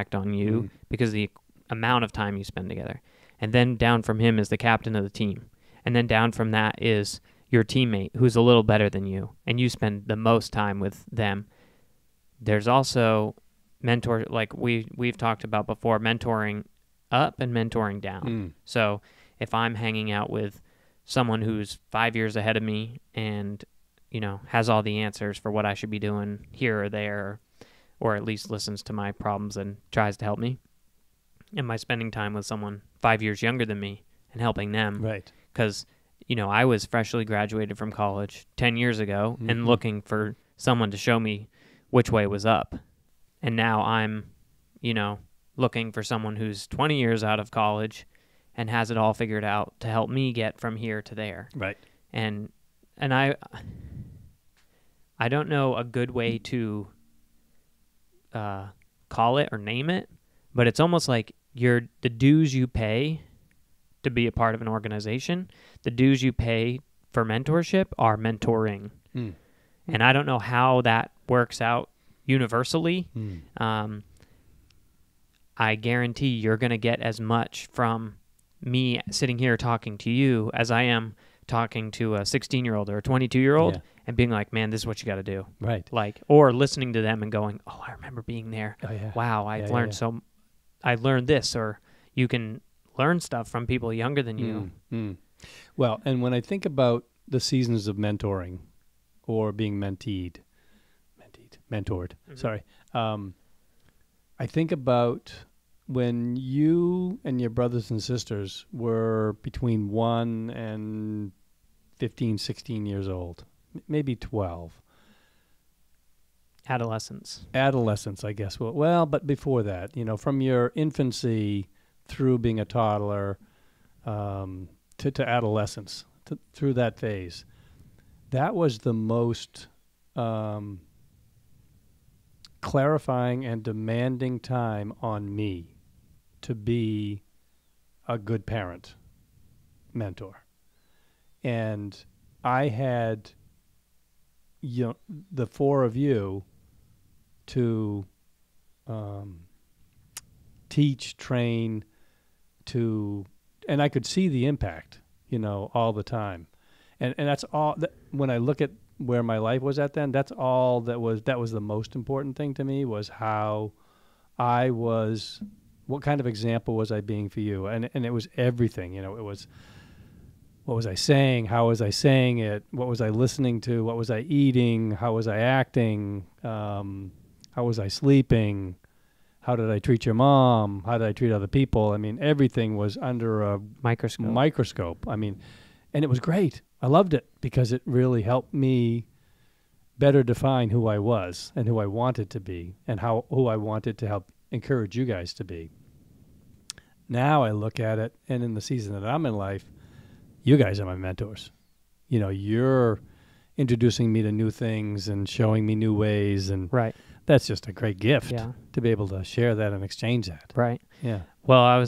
impact on you because of the amount of time you spend together. And then down from him is the captain of the team. And then down from that is your teammate who's a little better than you, and you spend the most time with them. There's also mentor, like we've talked about before, mentoring up and mentoring down. So if I'm hanging out with someone who's 5 years ahead of me and, you know, has all the answers for what I should be doing here or there, or at least listens to my problems and tries to help me, am I spending time with someone 5 years younger than me and helping them? Right. Because, you know, I was freshly graduated from college 10 years ago and looking for someone to show me which way was up. And now I'm, you know, looking for someone who's 20 years out of college and has it all figured out to help me get from here to there. Right. And I don't know a good way to call it or name it, but it's almost like the dues you pay to be a part of an organization, the dues you pay for mentorship are mentoring. And I don't know how that works out universally. I guarantee you're going to get as much from me sitting here talking to you as I am talking to a 16-year-old or a 22-year-old and being like, man, this is what you got to do. Right. Like, or listening to them and going, oh, I remember being there. Oh, yeah. Wow, I learned this. Or you can learn stuff from people younger than you. Well, and when I think about the seasons of mentoring or being mentored, sorry, I think about when you and your brothers and sisters were between 1 and 15, 16 years old, maybe 12. Adolescence, I guess. Well, but before that, you know, from your infancy through being a toddler to adolescence, through that phase, that was the most clarifying and demanding time on me to be a good parent, mentor. And I had, you know, the four of you to teach, train, and I could see the impact, you know, all the time. And that's all, when I look at where my life was at then, that's all that was the most important thing to me, was how I was, what kind of example was I being for you? And it was everything, you know, it was, what was I saying? How was I saying it? What was I listening to? What was I eating? How was I acting? How was I sleeping? How did I treat your mom? How did I treat other people? I mean, everything was under a microscope. I mean, and it was great. I loved it because it really helped me better define who I was and who I wanted to be and who I wanted to help encourage you guys to be. Now I look at it, and in the season that I'm in life, you guys are my mentors. You know, you're introducing me to new things and showing me new ways, and right. That's just a great gift Yeah. to be able to share that and exchange that. Right. Yeah. Well,